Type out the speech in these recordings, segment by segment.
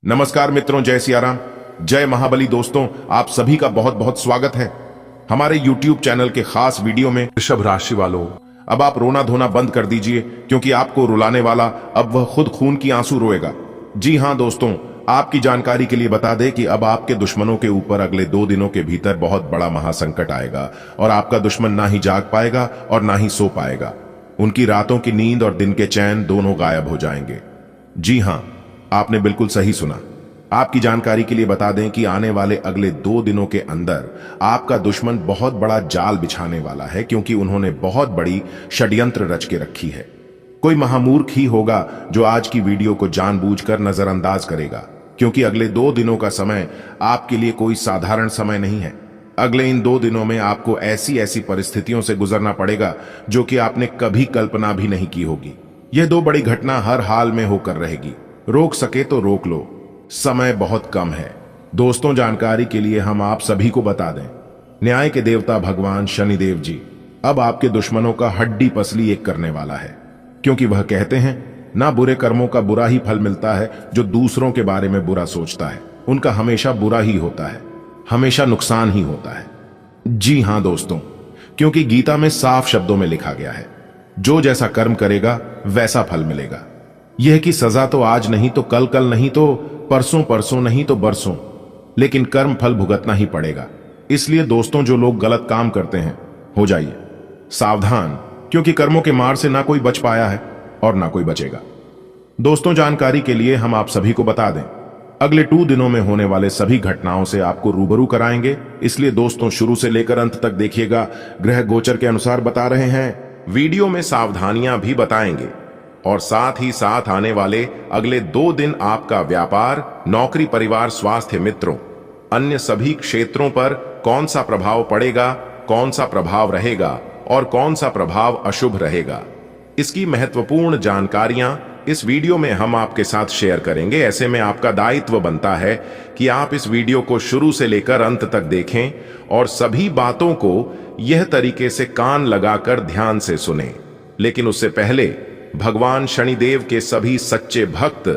नमस्कार मित्रों, जय सियाराम, जय महाबली। दोस्तों, आप सभी का बहुत बहुत स्वागत है हमारे YouTube चैनल के खास वीडियो में। वृषभ राशि वालों, अब आप रोना धोना बंद कर दीजिए, क्योंकि आपको रुलाने वाला अब वह खुद खून की आंसू रोएगा। जी हां दोस्तों, आपकी जानकारी के लिए बता दें कि अब आपके दुश्मनों के ऊपर अगले 2 दिनों के भीतर बहुत बड़ा महासंकट आएगा और आपका दुश्मन ना ही जाग पाएगा और ना ही सो पाएगा। उनकी रातों की नींद और दिन के चैन दोनों गायब हो जाएंगे। जी हां, आपने बिल्कुल सही सुना। आपकी जानकारी के लिए बता दें कि आने वाले अगले 2 दिनों के अंदर आपका दुश्मन बहुत बड़ा जाल बिछाने वाला है, क्योंकि उन्होंने बहुत बड़ी षड्यंत्र रच के रखी है। कोई महामूर्ख ही होगा जो आज की वीडियो को जानबूझकर नजरअंदाज करेगा, क्योंकि अगले 2 दिनों का समय आपके लिए कोई साधारण समय नहीं है। अगले इन 2 दिनों में आपको ऐसी ऐसी परिस्थितियों से गुजरना पड़ेगा जो कि आपने कभी कल्पना भी नहीं की होगी। यह 2 बड़ी घटना हर हाल में होकर रहेगी। रोक सके तो रोक लो, समय बहुत कम है। दोस्तों, जानकारी के लिए हम आप सभी को बता दें, न्याय के देवता भगवान शनिदेव जी अब आपके दुश्मनों का हड्डी पसली एक करने वाला है, क्योंकि वह कहते हैं ना बुरे कर्मों का बुरा ही फल मिलता है। जो दूसरों के बारे में बुरा सोचता है उनका हमेशा बुरा ही होता है, हमेशा नुकसान ही होता है। जी हां दोस्तों, क्योंकि गीता में साफ शब्दों में लिखा गया है, जो जैसा कर्म करेगा वैसा फल मिलेगा। यह कि सजा तो आज नहीं तो कल, कल नहीं तो परसों, परसों नहीं तो बरसों, लेकिन कर्म फल भुगतना ही पड़ेगा। इसलिए दोस्तों, जो लोग गलत काम करते हैं हो जाइए सावधान, क्योंकि कर्मों के मार से ना कोई बच पाया है और ना कोई बचेगा। दोस्तों, जानकारी के लिए हम आप सभी को बता दें, अगले 2 दिनों में होने वाले सभी घटनाओं से आपको रूबरू कराएंगे। इसलिए दोस्तों, शुरू से लेकर अंत तक देखिएगा। ग्रह गोचर के अनुसार बता रहे हैं, वीडियो में सावधानियां भी बताएंगे और साथ ही साथ आने वाले अगले 2 दिन आपका व्यापार, नौकरी, परिवार, स्वास्थ्य, मित्रों, अन्य सभी क्षेत्रों पर कौन सा प्रभाव पड़ेगा, कौन सा प्रभाव रहेगा और कौन सा प्रभाव अशुभ रहेगा, इसकी महत्वपूर्ण जानकारियां इस वीडियो में हम आपके साथ शेयर करेंगे। ऐसे में आपका दायित्व बनता है कि आप इस वीडियो को शुरू से लेकर अंत तक देखें और सभी बातों को यह तरीके से कान लगाकर ध्यान से सुनें। लेकिन उससे पहले भगवान शनिदेव के सभी सच्चे भक्त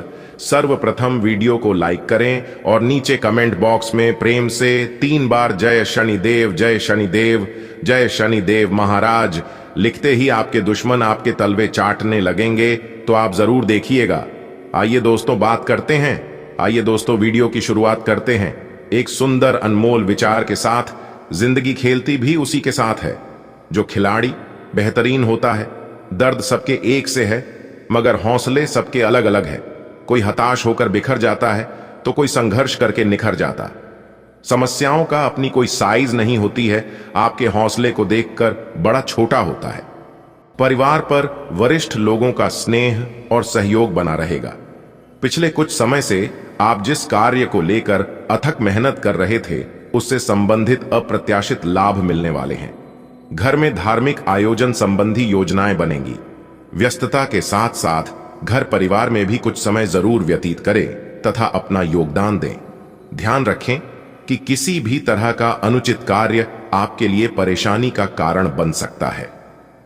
सर्वप्रथम वीडियो को लाइक करें और नीचे कमेंट बॉक्स में प्रेम से 3 बार जय शनिदेव, जय शनिदेव, जय शनिदेव महाराज लिखते ही आपके दुश्मन आपके तलवे चाटने लगेंगे, तो आप जरूर देखिएगा। आइए दोस्तों, बात करते हैं। आइए दोस्तों, वीडियो की शुरुआत करते हैं एक सुंदर अनमोल विचार के साथ। जिंदगी खेलती भी उसी के साथ है। जो खिलाड़ी बेहतरीन होता है, दर्द सबके एक से है, मगर हौसले सबके अलग अलग है। कोई हताश होकर बिखर जाता है तो कोई संघर्ष करके निखर जाता। समस्याओं का अपनी कोई साइज नहीं होती है। आपके हौसले को देखकर बड़ा छोटा होता है। परिवार पर वरिष्ठ लोगों का स्नेह और सहयोग बना रहेगा। पिछले कुछ समय से आप जिस कार्य को लेकर अथक मेहनत कर रहे थे, उससे संबंधित अप्रत्याशित लाभ मिलने वाले हैं। घर में धार्मिक आयोजन संबंधी योजनाएं बनेंगी। व्यस्तता के साथ साथ घर परिवार में भी कुछ समय जरूर व्यतीत करें तथा अपना योगदान दें। ध्यान रखें कि किसी भी तरह का अनुचित कार्य आपके लिए परेशानी का कारण बन सकता है।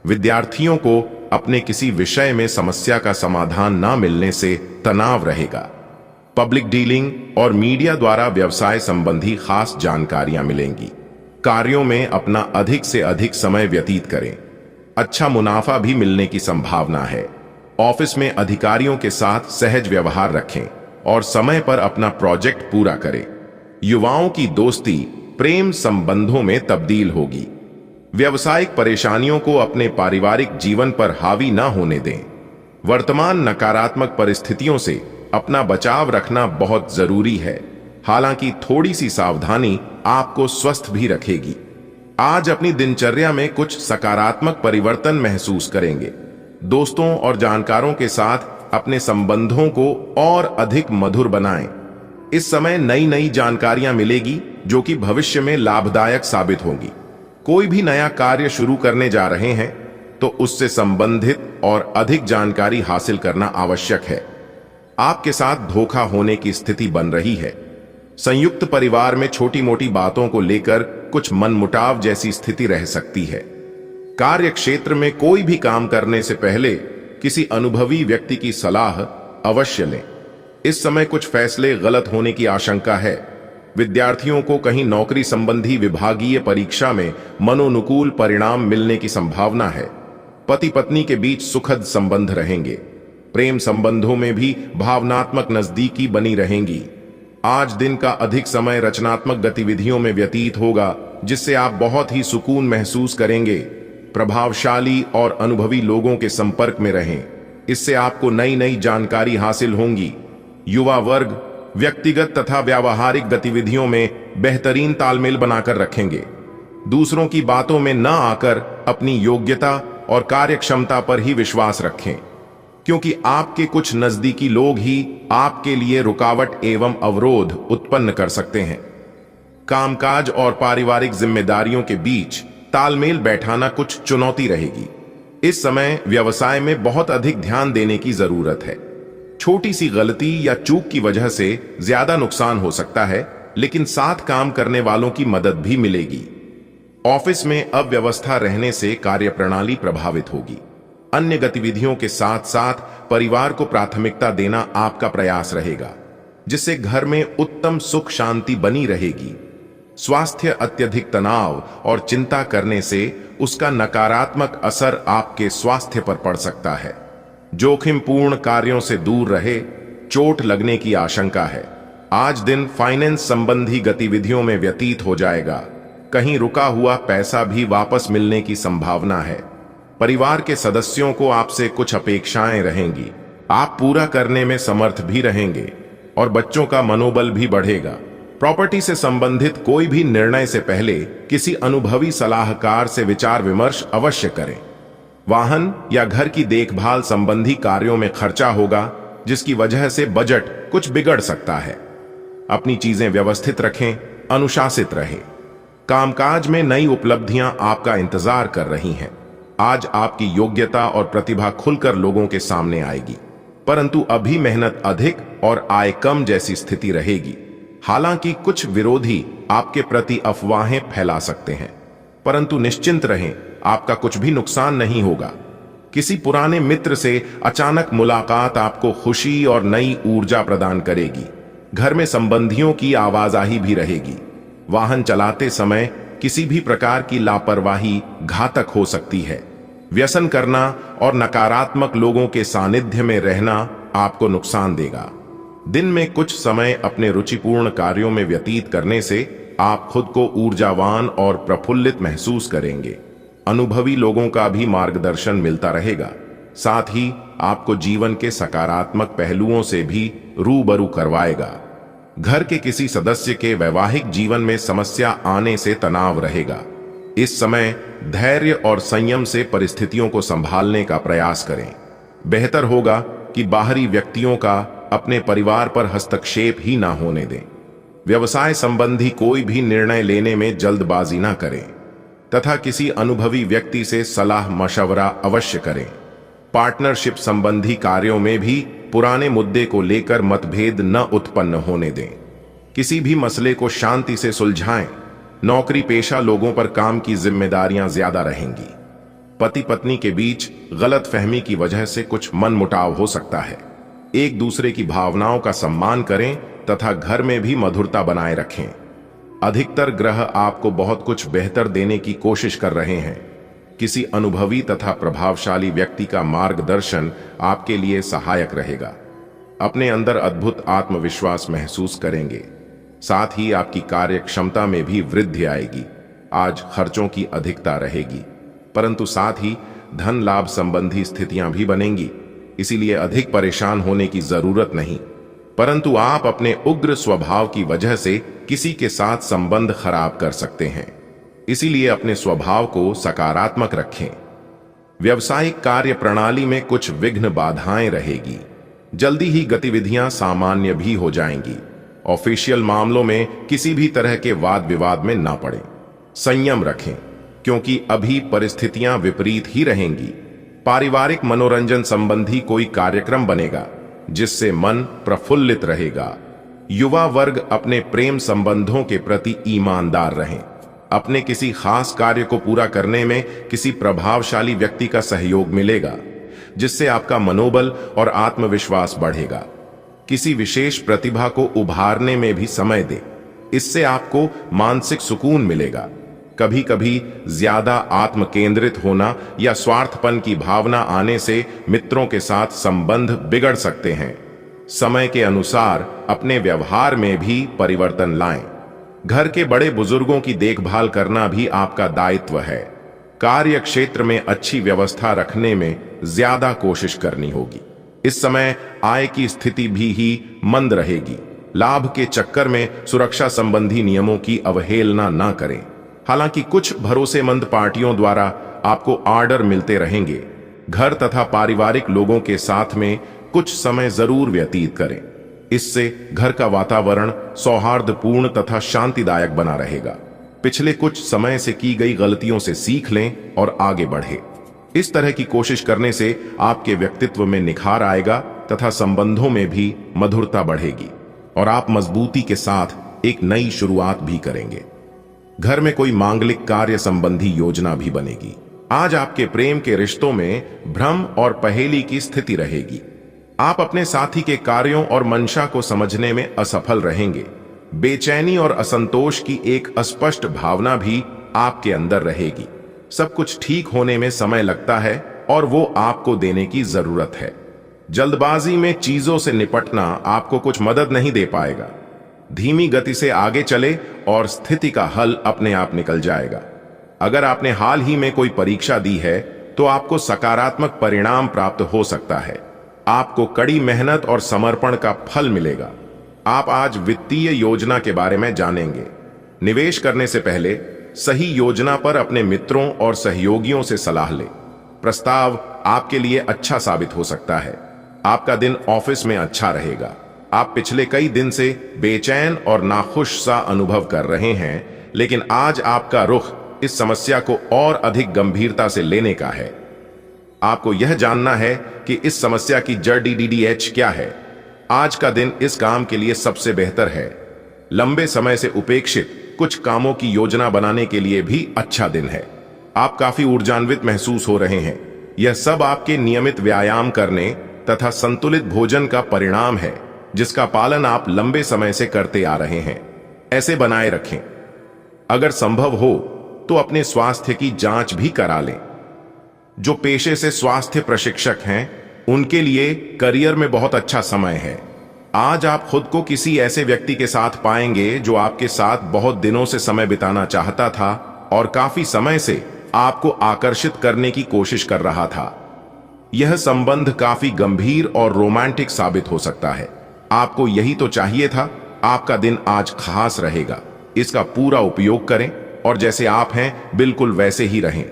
विद्यार्थियों को अपने किसी विषय में समस्या का समाधान न मिलने से तनाव रहेगा। पब्लिक डीलिंग और मीडिया द्वारा व्यवसाय संबंधी खास जानकारियां मिलेंगी। कार्यों में अपना अधिक से अधिक समय व्यतीत करें। अच्छा मुनाफा भी मिलने की संभावना है। ऑफिस में अधिकारियों के साथ सहज व्यवहार रखें और समय पर अपना प्रोजेक्ट पूरा करें। युवाओं की दोस्ती प्रेम संबंधों में तब्दील होगी। व्यवसायिक परेशानियों को अपने पारिवारिक जीवन पर हावी न होने दें। वर्तमान नकारात्मक परिस्थितियों से अपना बचाव रखना बहुत जरूरी है। हालांकि थोड़ी सी सावधानी आपको स्वस्थ भी रखेगी। आज अपनी दिनचर्या में कुछ सकारात्मक परिवर्तन महसूस करेंगे। दोस्तों और जानकारों के साथ अपने संबंधों को और अधिक मधुर बनाएं। इस समय नई नई जानकारियां मिलेगी जो कि भविष्य में लाभदायक साबित होंगी। कोई भी नया कार्य शुरू करने जा रहे हैं तो उससे संबंधित और अधिक जानकारी हासिल करना आवश्यक है। आपके साथ धोखा होने की स्थिति बन रही है। संयुक्त परिवार में छोटी मोटी बातों को लेकर कुछ मनमुटाव जैसी स्थिति रह सकती है। कार्य क्षेत्र में कोई भी काम करने से पहले किसी अनुभवी व्यक्ति की सलाह अवश्य लें। इस समय कुछ फैसले गलत होने की आशंका है। विद्यार्थियों को कहीं नौकरी संबंधी विभागीय परीक्षा में मनोनुकूल परिणाम मिलने की संभावना है। पति पत्नी के बीच सुखद संबंध रहेंगे। प्रेम संबंधों में भी भावनात्मक नजदीकी बनी रहेंगी। आज दिन का अधिक समय रचनात्मक गतिविधियों में व्यतीत होगा, जिससे आप बहुत ही सुकून महसूस करेंगे। प्रभावशाली और अनुभवी लोगों के संपर्क में रहें, इससे आपको नई नई जानकारी हासिल होंगी। युवा वर्ग व्यक्तिगत तथा व्यावहारिक गतिविधियों में बेहतरीन तालमेल बनाकर रखेंगे। दूसरों की बातों में न आकर अपनी योग्यता और कार्यक्षमता पर ही विश्वास रखें, क्योंकि आपके कुछ नजदीकी लोग ही आपके लिए रुकावट एवं अवरोध उत्पन्न कर सकते हैं। कामकाज और पारिवारिक जिम्मेदारियों के बीच तालमेल बैठाना कुछ चुनौती रहेगी। इस समय व्यवसाय में बहुत अधिक ध्यान देने की जरूरत है। छोटी सी गलती या चूक की वजह से ज्यादा नुकसान हो सकता है, लेकिन साथ काम करने वालों की मदद भी मिलेगी। ऑफिस में अव्यवस्था रहने से कार्यप्रणाली प्रभावित होगी। अन्य गतिविधियों के साथ साथ परिवार को प्राथमिकता देना आपका प्रयास रहेगा, जिससे घर में उत्तम सुख शांति बनी रहेगी। स्वास्थ्य अत्यधिक तनाव और चिंता करने से उसका नकारात्मक असर आपके स्वास्थ्य पर पड़ सकता है। जोखिमपूर्ण कार्यों से दूर रहे, चोट लगने की आशंका है। आज दिन फाइनेंस संबंधी गतिविधियों में व्यतीत हो जाएगा। कहीं रुका हुआ पैसा भी वापस मिलने की संभावना है। परिवार के सदस्यों को आपसे कुछ अपेक्षाएं रहेंगी, आप पूरा करने में समर्थ भी रहेंगे और बच्चों का मनोबल भी बढ़ेगा। प्रॉपर्टी से संबंधित कोई भी निर्णय से पहले किसी अनुभवी सलाहकार से विचार विमर्श अवश्य करें। वाहन या घर की देखभाल संबंधी कार्यों में खर्चा होगा, जिसकी वजह से बजट कुछ बिगड़ सकता है। अपनी चीजें व्यवस्थित रखें, अनुशासित रहें। कामकाज में नई उपलब्धियां आपका इंतजार कर रही हैं। आज आपकी योग्यता और प्रतिभा खुलकर लोगों के सामने आएगी, परंतु अभी मेहनत अधिक और आय कम जैसी स्थिति रहेगी। हालांकि कुछ विरोधी आपके प्रति अफवाहें फैला सकते हैं, परंतु निश्चिंत रहें, आपका कुछ भी नुकसान नहीं होगा। किसी पुराने मित्र से अचानक मुलाकात आपको खुशी और नई ऊर्जा प्रदान करेगी। घर में संबंधियों की आवाजाही भी रहेगी। वाहन चलाते समय किसी भी प्रकार की लापरवाही घातक हो सकती है। व्यसन करना और नकारात्मक लोगों के सानिध्य में रहना आपको नुकसान देगा। दिन में कुछ समय अपने रुचिपूर्ण कार्यों में व्यतीत करने से आप खुद को ऊर्जावान और प्रफुल्लित महसूस करेंगे। अनुभवी लोगों का भी मार्गदर्शन मिलता रहेगा। साथ ही आपको जीवन के सकारात्मक पहलुओं से भी रूबरू करवाएगा। घर के किसी सदस्य के वैवाहिक जीवन में समस्या आने से तनाव रहेगा। इस समय धैर्य और संयम से परिस्थितियों को संभालने का प्रयास करें। बेहतर होगा कि बाहरी व्यक्तियों का अपने परिवार पर हस्तक्षेप ही ना होने दें। व्यवसाय संबंधी कोई भी निर्णय लेने में जल्दबाजी ना करें तथा किसी अनुभवी व्यक्ति से सलाह मशवरा अवश्य करें। पार्टनरशिप संबंधी कार्यों में भी पुराने मुद्दे को लेकर मतभेद न उत्पन्न होने दें। किसी भी मसले को शांति से सुलझाएं। नौकरी पेशा लोगों पर काम की जिम्मेदारियां ज्यादा रहेंगी। पति पत्नी के बीच गलतफहमी की वजह से कुछ मनमुटाव हो सकता है। एक दूसरे की भावनाओं का सम्मान करें तथा घर में भी मधुरता बनाए रखें। अधिकतर ग्रह आपको बहुत कुछ बेहतर देने की कोशिश कर रहे हैं। किसी अनुभवी तथा प्रभावशाली व्यक्ति का मार्गदर्शन आपके लिए सहायक रहेगा। अपने अंदर अद्भुत आत्मविश्वास महसूस करेंगे। साथ ही आपकी कार्य क्षमता में भी वृद्धि आएगी। आज खर्चों की अधिकता रहेगी, परंतु साथ ही धन लाभ संबंधी स्थितियां भी बनेंगी। इसीलिए अधिक परेशान होने की जरूरत नहीं, परंतु आप अपने उग्र स्वभाव की वजह से किसी के साथ संबंध खराब कर सकते हैं। इसीलिए अपने स्वभाव को सकारात्मक रखें। व्यवसायिक कार्य प्रणाली में कुछ विघ्न बाधाएं रहेगी। जल्दी ही गतिविधियां सामान्य भी हो जाएंगी। ऑफिशियल मामलों में किसी भी तरह के वाद विवाद में ना पड़ें। संयम रखें, क्योंकि अभी परिस्थितियां विपरीत ही रहेंगी। पारिवारिक मनोरंजन संबंधी कोई कार्यक्रम बनेगा, जिससे मन प्रफुल्लित रहेगा। युवा वर्ग अपने प्रेम संबंधों के प्रति ईमानदार रहें। अपने किसी खास कार्य को पूरा करने में किसी प्रभावशाली व्यक्ति का सहयोग मिलेगा, जिससे आपका मनोबल और आत्मविश्वास बढ़ेगा। किसी विशेष प्रतिभा को उभारने में भी समय दें। इससे आपको मानसिक सुकून मिलेगा। कभी कभी ज्यादा आत्म केंद्रित होना या स्वार्थपन की भावना आने से मित्रों के साथ संबंध बिगड़ सकते हैं। समय के अनुसार अपने व्यवहार में भी परिवर्तन लाएं। घर के बड़े बुजुर्गों की देखभाल करना भी आपका दायित्व है। कार्य क्षेत्र में अच्छी व्यवस्था रखने में ज्यादा कोशिश करनी होगी। इस समय आय की स्थिति भी मंद रहेगी। लाभ के चक्कर में सुरक्षा संबंधी नियमों की अवहेलना न करें। हालांकि कुछ भरोसेमंद पार्टियों द्वारा आपको ऑर्डर मिलते रहेंगे। घर तथा पारिवारिक लोगों के साथ में कुछ समय जरूर व्यतीत करें। इससे घर का वातावरण सौहार्दपूर्ण तथा शांतिदायक बना रहेगा। पिछले कुछ समय से की गई गलतियों से सीख लें और आगे बढ़े। इस तरह की कोशिश करने से आपके व्यक्तित्व में निखार आएगा तथा संबंधों में भी मधुरता बढ़ेगी और आप मजबूती के साथ एक नई शुरुआत भी करेंगे। घर में कोई मांगलिक कार्य संबंधी योजना भी बनेगी। आज आपके प्रेम के रिश्तों में भ्रम और पहेली की स्थिति रहेगी। आप अपने साथी के कार्यों और मंशा को समझने में असफल रहेंगे। बेचैनी और असंतोष की एक अस्पष्ट भावना भी आपके अंदर रहेगी। सब कुछ ठीक होने में समय लगता है और वो आपको देने की जरूरत है। जल्दबाजी में चीजों से निपटना आपको कुछ मदद नहीं दे पाएगा। धीमी गति से आगे चले और स्थिति का हल अपने आप निकल जाएगा। अगर आपने हाल ही में कोई परीक्षा दी है तो आपको सकारात्मक परिणाम प्राप्त हो सकता है। आपको कड़ी मेहनत और समर्पण का फल मिलेगा। आप आज वित्तीय योजना के बारे में जानेंगे। निवेश करने से पहले सही योजना पर अपने मित्रों और सहयोगियों से सलाह लें। प्रस्ताव आपके लिए अच्छा साबित हो सकता है। आपका दिन ऑफिस में अच्छा रहेगा। आप पिछले कई दिन से बेचैन और नाखुश सा अनुभव कर रहे हैं, लेकिन आज आपका रुख इस समस्या को और अधिक गंभीरता से लेने का है। आपको यह जानना है कि इस समस्या की जड़ DDH क्या है। आज का दिन इस काम के लिए सबसे बेहतर है। लंबे समय से उपेक्षित कुछ कामों की योजना बनाने के लिए भी अच्छा दिन है। आप काफी ऊर्जान्वित महसूस हो रहे हैं। यह सब आपके नियमित व्यायाम करने तथा संतुलित भोजन का परिणाम है, जिसका पालन आप लंबे समय से करते आ रहे हैं। ऐसे बनाए रखें। अगर संभव हो तो अपने स्वास्थ्य की जांच भी करा लें। जो पेशे से स्वास्थ्य प्रशिक्षक हैं, उनके लिए करियर में बहुत अच्छा समय है। आज आप खुद को किसी ऐसे व्यक्ति के साथ पाएंगे जो आपके साथ बहुत दिनों से समय बिताना चाहता था और काफी समय से आपको आकर्षित करने की कोशिश कर रहा था। यह संबंध काफी गंभीर और रोमांटिक साबित हो सकता है। आपको यही तो चाहिए था। आपका दिन आज खास रहेगा। इसका पूरा उपयोग करें और जैसे आप हैं बिल्कुल वैसे ही रहें।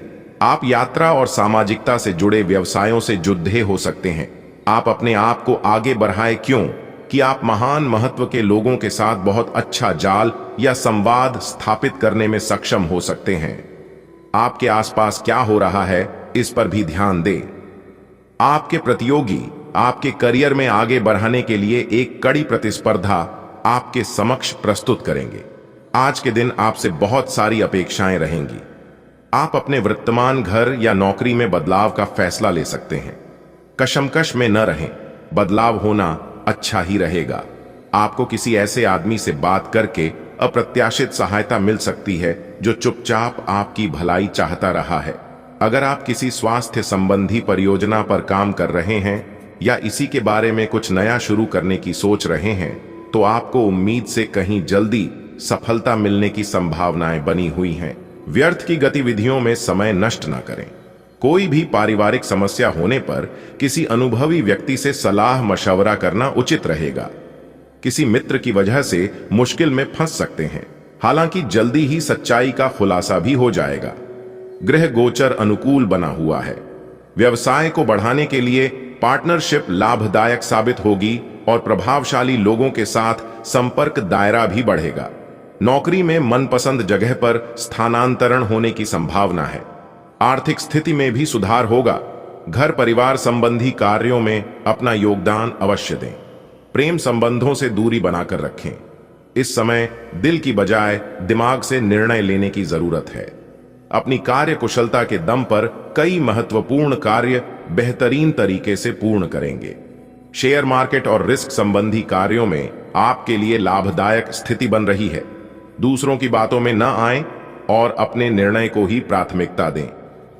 आप यात्रा और सामाजिकता से जुड़े व्यवसायों से जुड़े हो सकते हैं। आप अपने आप को आगे बढ़ाएं क्यों कि आप महान महत्व के लोगों के साथ बहुत अच्छा जाल या संवाद स्थापित करने में सक्षम हो सकते हैं। आपके आसपास क्या हो रहा है इस पर भी ध्यान दें। आपके प्रतियोगी आपके करियर में आगे बढ़ाने के लिए एक कड़ी प्रतिस्पर्धा आपके समक्ष प्रस्तुत करेंगे। आज के दिन आपसे बहुत सारी अपेक्षाएं रहेंगी। आप अपने वर्तमान घर या नौकरी में बदलाव का फैसला ले सकते हैं। कशमकश में न रहें। बदलाव होना अच्छा ही रहेगा। आपको किसी ऐसे आदमी से बात करके अप्रत्याशित सहायता मिल सकती है जो चुपचाप आपकी भलाई चाहता रहा है। अगर आप किसी स्वास्थ्य संबंधी परियोजना पर काम कर रहे हैं या इसी के बारे में कुछ नया शुरू करने की सोच रहे हैं, तो आपको उम्मीद से कहीं जल्दी सफलता मिलने की संभावनाएं बनी हुई हैं। व्यर्थ की गतिविधियों में समय नष्ट न करें। कोई भी पारिवारिक समस्या होने पर किसी अनुभवी व्यक्ति से सलाह मशवरा करना उचित रहेगा। किसी मित्र की वजह से मुश्किल में फंस सकते हैं, हालांकि जल्दी ही सच्चाई का खुलासा भी हो जाएगा। ग्रह गोचर अनुकूल बना हुआ है। व्यवसाय को बढ़ाने के लिए पार्टनरशिप लाभदायक साबित होगी और प्रभावशाली लोगों के साथ संपर्क दायरा भी बढ़ेगा। नौकरी में मनपसंद जगह पर स्थानांतरण होने की संभावना है। आर्थिक स्थिति में भी सुधार होगा। घर परिवार संबंधी कार्यों में अपना योगदान अवश्य दें। प्रेम संबंधों से दूरी बनाकर रखें। इस समय दिल की बजाय दिमाग से निर्णय लेने की जरूरत है। अपनी कार्य कुशलता के दम पर कई महत्वपूर्ण कार्य बेहतरीन तरीके से पूर्ण करेंगे। शेयर मार्केट और रिस्क संबंधी कार्यों में आपके लिए लाभदायक स्थिति बन रही है। दूसरों की बातों में न आएं और अपने निर्णय को ही प्राथमिकता दें।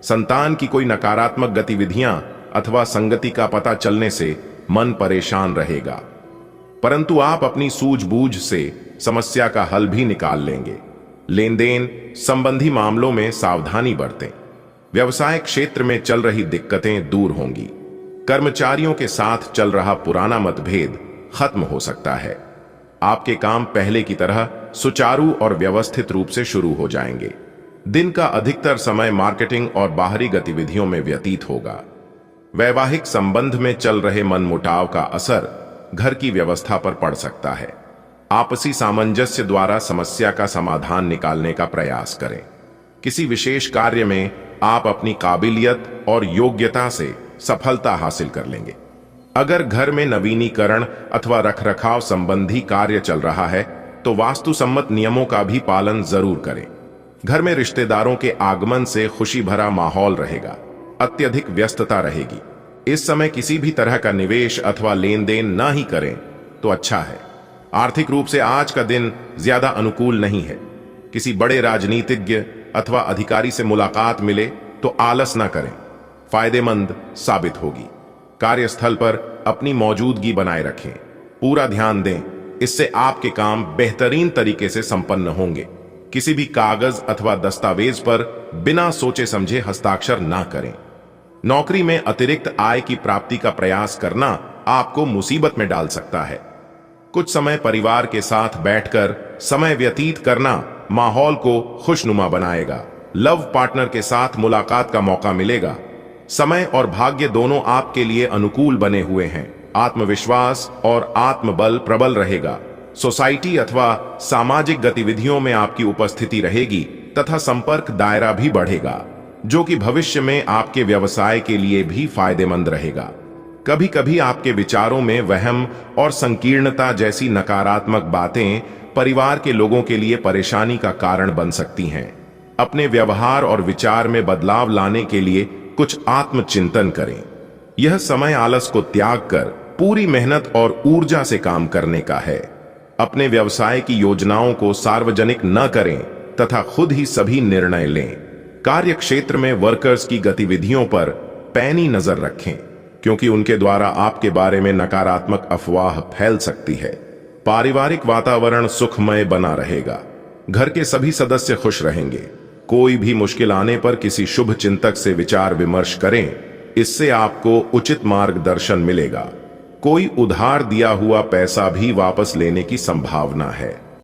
संतान की कोई नकारात्मक गतिविधियां अथवा संगति का पता चलने से मन परेशान रहेगा, परंतु आप अपनी सूझबूझ से समस्या का हल भी निकाल लेंगे। लेन देन संबंधी मामलों में सावधानी बरतें। व्यवसाय क्षेत्र में चल रही दिक्कतें दूर होंगी। कर्मचारियों के साथ चल रहा पुराना मतभेद खत्म हो सकता है। आपके काम पहले की तरह सुचारू और व्यवस्थित रूप से शुरू हो जाएंगे। दिन का अधिकतर समय मार्केटिंग और बाहरी गतिविधियों में व्यतीत होगा। वैवाहिक संबंध में चल रहे मनमुटाव का असर घर की व्यवस्था पर पड़ सकता है। आपसी सामंजस्य द्वारा समस्या का समाधान निकालने का प्रयास करें। किसी विशेष कार्य में आप अपनी काबिलियत और योग्यता से सफलता हासिल कर लेंगे। अगर घर में नवीनीकरण अथवा रखरखाव संबंधी कार्य चल रहा है तो वास्तु सम्मत नियमों का भी पालन जरूर करें। घर में रिश्तेदारों के आगमन से खुशी भरा माहौल रहेगा। अत्यधिक व्यस्तता रहेगी। इस समय किसी भी तरह का निवेश अथवा लेन देन ना ही करें तो अच्छा है। आर्थिक रूप से आज का दिन ज्यादा अनुकूल नहीं है। किसी बड़े राजनीतिज्ञ अथवा अधिकारी से मुलाकात मिले तो आलस ना करें, फायदेमंद साबित होगी। कार्यस्थल पर अपनी मौजूदगी बनाए रखें, पूरा ध्यान दें, इससे आपके काम बेहतरीन तरीके से संपन्न होंगे। किसी भी कागज अथवा दस्तावेज पर बिना सोचे समझे हस्ताक्षर ना करें। नौकरी में अतिरिक्त आय की प्राप्ति का प्रयास करना आपको मुसीबत में डाल सकता है। कुछ समय परिवार के साथ बैठकर समय व्यतीत करना माहौल को खुशनुमा बनाएगा। लव पार्टनर के साथ मुलाकात का मौका मिलेगा। समय और भाग्य दोनों आपके लिए अनुकूल बने हुए हैं। आत्मविश्वास और आत्मबल प्रबल रहेगा। सोसाइटी अथवा सामाजिक गतिविधियों में आपकी उपस्थिति रहेगी तथा संपर्क दायरा भी बढ़ेगा, जो कि भविष्य में आपके व्यवसाय के लिए भी फायदेमंद रहेगा। कभी कभी आपके विचारों में वहम और संकीर्णता जैसी नकारात्मक बातें परिवार के लोगों के लिए परेशानी का कारण बन सकती हैं। अपने व्यवहार और विचार में बदलाव लाने के लिए कुछ आत्मचिंतन करें। यह समय आलस को त्याग कर पूरी मेहनत और ऊर्जा से काम करने का है। अपने व्यवसाय की योजनाओं को सार्वजनिक न करें तथा खुद ही सभी निर्णय लें। कार्य क्षेत्र में वर्कर्स की गतिविधियों पर पैनी नजर रखें, क्योंकि उनके द्वारा आपके बारे में नकारात्मक अफवाह फैल सकती है। पारिवारिक वातावरण सुखमय बना रहेगा। घर के सभी सदस्य खुश रहेंगे। कोई भी मुश्किल आने पर किसी शुभ चिंतक से विचार विमर्श करें, इससे आपको उचित मार्गदर्शन मिलेगा। कोई उधार दिया हुआ पैसा भी वापस लेने की संभावना है।